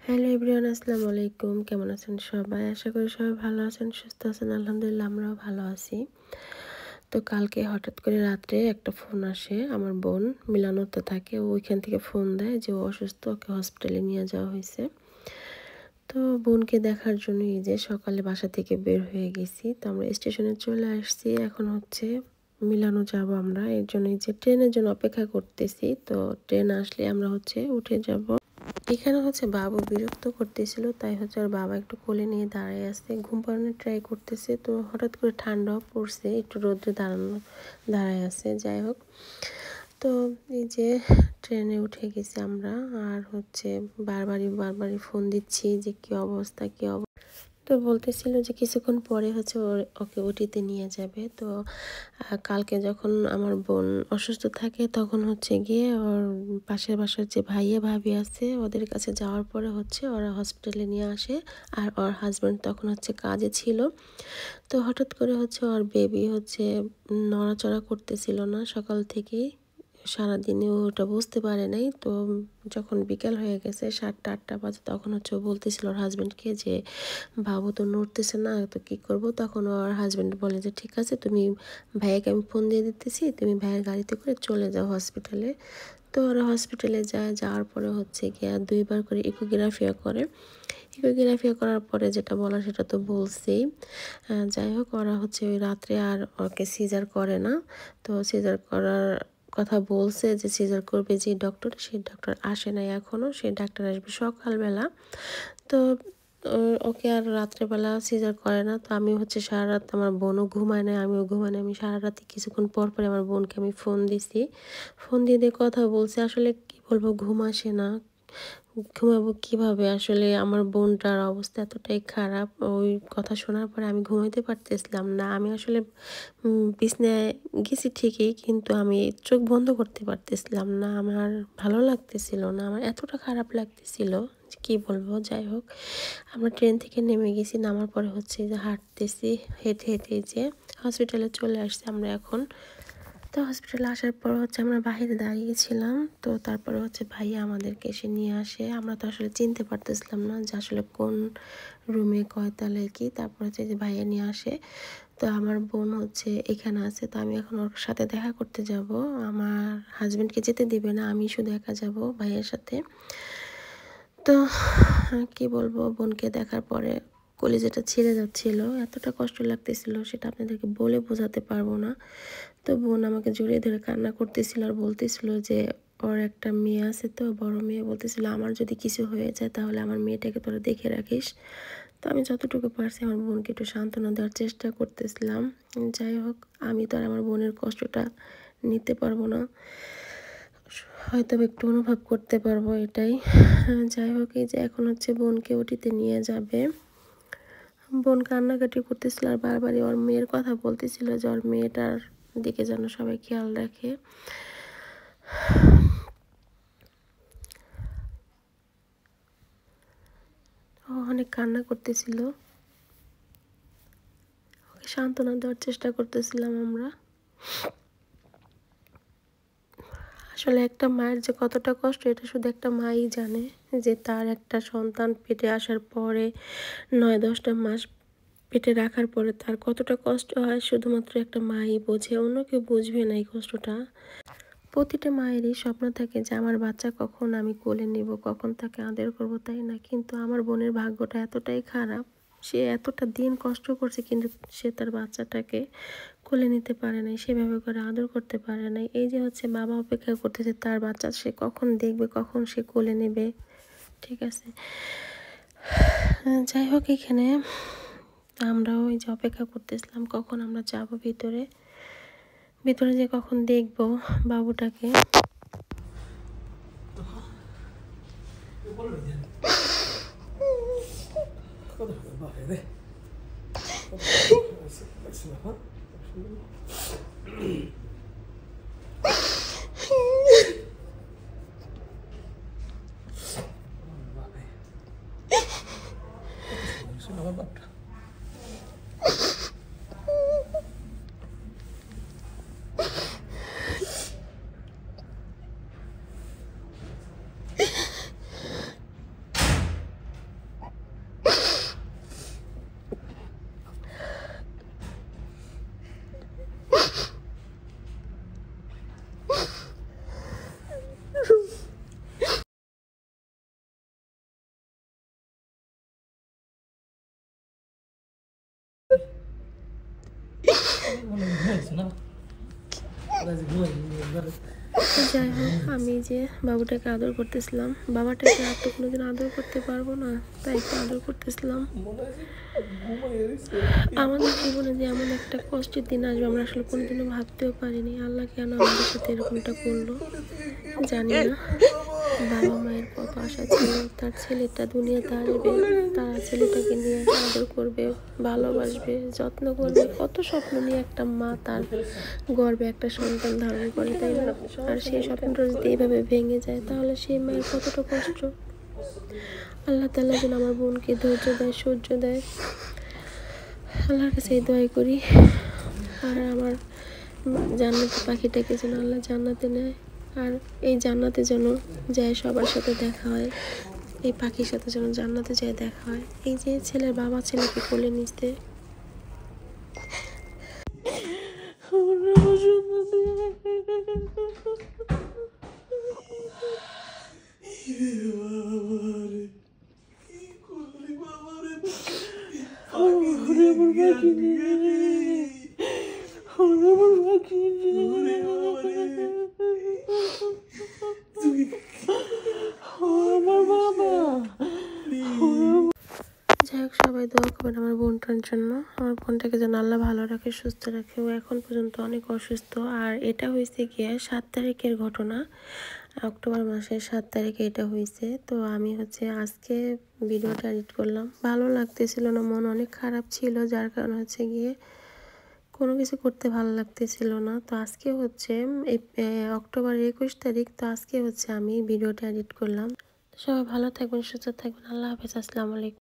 Hello everyone, আসসালামু আলাইকুম। কেমন আছেন সবাই? আশা করি সবাই ভালো আছেন, সুস্থ আছেন। আলহামদুলিল্লাহ আমরাও ভালো আছি। তো কালকে হঠাৎ করে রাত্রে একটা ফোন আসে। আমার বোন মিলানোতে থাকে, ও ওইখান থেকে ফোন দেয় যে ও অসুস্থ, ওকে হসপিটালে নিয়ে যাওয়া হয়েছে। তো বোনকে দেখার জন্য এই যে সকালে বাসা থেকে বের হয়ে গেছি। তো আমরা স্টেশনে চলে আসছি। এখন হচ্ছে মিলানো যাব আমরা। এর জন্য এই যে ট্রেনের জন্য অপেক্ষা করতেছি। তো ট্রেন আসলে আমরা হচ্ছে উঠে যাব। এখানে হচ্ছে বাবু বিরক্ত করতেছিল, তাই হচ্ছে ওর বাবা একটু কোলে নিয়ে দাঁড়ায় আছে, ঘুম পাড়ানোর ট্রাই করতেছে। তো হঠাৎ করে ঠান্ডাও পড়ছে, একটু রোদ্রে দাঁড়ায় আছে। যাই হোক, তো এই যে ট্রেনে উঠে গেছি আমরা। আর হচ্ছে বারবারই ফোন দিচ্ছি যে কি অবস্থা। তো বলতেছিল যে কিছুক্ষণ পরে হচ্ছে ওকে ওটিতে নিয়ে যাবে। তো কালকে যখন আমার বোন অসুস্থ থাকে তখন হচ্ছে গিয়ে ওর পাশের বাসার যে ভাইয়া ভাবি আছে ওদের কাছে যাওয়ার পরে হচ্ছে ওরা হসপিটালে নিয়ে আসে। আর ওর হাজব্যান্ড তখন হচ্ছে কাজে ছিল। তো হঠাৎ করে হচ্ছে ওর বেবি হচ্ছে নড়াচড়া করতেছিল না সকাল থেকেই। সারাদিনে ও ওটা বুঝতে পারে নাই। তো যখন বিকেল হয়ে গেছে 7টা-8টা বাজে, তখন হচ্ছে ও বলতেছিল ওর হাজব্যান্ডকে যে বাবু তো নড়তেছে না, তো কি করব। তখন ওর হাজব্যান্ড বলে যে ঠিক আছে, তুমি ভাইয়াকে আমি ফোন দিয়ে দিতেছি, তুমি ভাইয়ের গাড়িতে করে চলে যাও হসপিটালে। তো ওরা হসপিটালে যাওয়ার পরে হচ্ছে গিয়ে 2বার করে ইকোগ্রাফিয়া করে। ইকোগ্রাফিয়া করার পরে যেটা বলা সেটা তো বলছেই। যাই হোক, ওরা হচ্ছে ওই রাত্রে আর ওকে সিজার করে না। তো সিজার করার কথা বলছে, যে সিজার করবে যে ডক্টর, সেই ডক্টর আসে নাই এখনও। সেই ডাক্তার আসবে সকালবেলা। তো ওকে আর রাত্রেবেলা সিজার করে না। তো আমি হচ্ছে সারা রাত, আমার বোনও ঘুমায় নাই, আমিও ঘুমাই নাই। আমি সারা রাতে কিছুক্ষণ পর পরে আমার বোনকে আমি ফোন দিছি। ফোন দিয়ে কথা বলছি। আসলে কি বলবো, ঘুম আসে না। ঘুমাবো কিভাবে? আসলে আমার বোনটার অবস্থা এতটাই খারাপ। ওই কথা শোনার পরে আমি ঘুমাইতে পারতেছিলাম না। আমি আসলে বিছানায় গেছি ঠিকই, কিন্তু আমি চোখ বন্ধ করতে পারতেছিলাম না। আমার ভালো লাগতেছিল না, আমার এতটা খারাপ লাগতেছিল যে কি বলবো। যাই হোক, আমরা ট্রেন থেকে নেমে গেছি। নামার পরে হচ্ছে যে হাঁটতেছি, হেঁটে হেঁটে যে হসপিটালে চলে আসছি আমরা এখন। তো হসপিটালে আসার পর হচ্ছে আমরা বাহিরে দাঁড়িয়েছিলাম। তো তারপরে হচ্ছে ভাইয়া আমাদেরকে এসে নিয়ে আসে। আমরা তো আসলে চিনতে পারতেছিলাম না যে আসলে কোন রুমে কয়তলায় কি। তারপর হচ্ছে যে ভাইয়া নিয়ে আসে। তো আমার বোন হচ্ছে এখানে আছে। তো আমি এখন ওর সাথে দেখা করতে যাব। আমার হাজব্যান্ডকে যেতে দিবে না, আমি শুধু একা যাব ভাইয়ের সাথে। তো কি বলবো, বোনকে দেখার পরে কলিজাটা ছিঁড়ে যাচ্ছিল, এতটা কষ্ট লাগতেছিল সেটা আপনাদেরকে বলে বোঝাতে পারবো না। তো বোন আমাকে জড়িয়ে ধরে কান্না করতেছিল আর বলতেছিল যে ওর একটা মেয়ে আছে, তো বড় মেয়ে, বলতেছিল আমার যদি কিছু হয়ে যায় তাহলে আমার মেয়েটাকে তোরা দেখে রাখিস। তো আমি যতটুকু পারছি আমার বোনকে একটু সান্ত্বনা দেওয়ার চেষ্টা করতেছিলাম। যাই হোক, আমি তো আর আমার বোনের কষ্টটা নিতে পারবো না, হয়তো একটু অনুভব করতে পারবো, এটাই। যাই হোক, এই যে এখন হচ্ছে বোনকে ওটিতে নিয়ে যাবে। বোন কান্নাকাটি করতেছিল আর বারবারই ওর মেয়ের কথা বলতেছিল যে ওর মেয়েটার দিকে যেন সবাই খেয়াল রাখে। ও অনেক কান্না করতেছিল, ওকে সান্ত্বনা দেওয়ার চেষ্টা করতেছিলাম আমরা। আসলে একটা মায়ের যে কতটা কষ্ট এটা শুধু একটা মাই জানে, যে তার একটা সন্তান পেটে আসার পরে 9-10টা মাস পেটে রাখার পরে তার কতটা কষ্ট হয় শুধুমাত্র একটা মাই বোঝে, অন্য কেউ বুঝবে না এই কষ্টটা। প্রতিটা মায়েরই স্বপ্ন থাকে যে আমার বাচ্চা কখন আমি কোলে নেব, কখন তাকে আদর করব, তাই না? কিন্তু আমার বোনের ভাগ্যটা এতটাই খারাপ, সে এতটা দিন কষ্ট করছে কিন্তু সে তার বাচ্চাটাকে কোলে নিতে পারে নাই, সেভাবে করে আদর করতে পারে নাই। এই যে হচ্ছে বাবা অপেক্ষা করতেছে তার বাচ্চা সে কখন দেখবে, কখন সে কোলে নেবে। ঠিক আছে, যাই হোক, এখানে আমরাও ওই যে অপেক্ষা করতেছিলাম কখন আমরা যাব ভিতরে, ভিতরে যে কখন দেখবো বাবুটাকে। যাই হোক, আমি যে বাবুটাকে আদর করতেছিলাম, বাবাটাকে আর তো কোনোদিন আদর করতে পারবো না, তাই একটু আদর করতেছিলাম। আমাদের জীবনে যে এমন একটা কষ্টের দিন আসবে আমরা আসলে কোনোদিনও ভাবতেও পারিনি। আল্লাহ কেন আমাদের সাথে এরকমটা করলো জানি না। বাবা মায়ের কত আশা ছিল তার ছেলেটা দুনিয়াতে আসবে, তারা ছেলেটাকে নিয়ে আদর করবে, ভালোবাসবে, যত্ন করবে। কত স্বপ্ন নিয়ে একটা মা তার গর্ভে একটা সন্তান ধারণ করে, তাই না? আর সেই স্বপ্নটা যদি এইভাবে ভেঙে যায় তাহলে সেই মায়ের কতটা কষ্ট। আল্লাহ তাআলা যেন আমার বোনকে ধৈর্য দেয়, সহ্য দেয়। আল্লাহর কাছে এই দোয়াই করি। আর আমার জান্নাতি পাখিটাকে যেন আল্লাহ জান্নাতে নেয়, আর এই জান্নাতে যেন যায় সবার সাথে দেখা হয়, এই পাখির সাথে যেন জান্নাতে যায় দেখা হয়। এই যে ছেলের বাবা ছেলেকে কোলে নিতে যাই হোক, সবাই দোয়া করবেন আমার বোনটার জন্য। আমার বোনটাকে যেন আল্লাহ ভালো রাখে, সুস্থ রাখে। ও এখন পর্যন্ত অনেক অসুস্থ। আর এটা হয়েছে গিয়ে 7 তারিখের ঘটনা, অক্টোবর মাসের 7 তারিখে এটা হয়েছে। তো আমি হচ্ছে আজকে ভিডিওটা এডিট করলাম, ভালো লাগতেছিল না, মন অনেক খারাপ ছিল, যার কারণে হচ্ছে গিয়ে কোনো কিছু করতে ভালো লাগতেছিল না। তো আজকে হচ্ছে অক্টোবর 21 তারিখ, তো আজকে হচ্ছে আমি ভিডিওটা এডিট করলাম। সবাই ভালো থাকবেন, সুস্থ থাকবেন। আল্লাহ হাফেজ, আসসালামু আলাইকুম।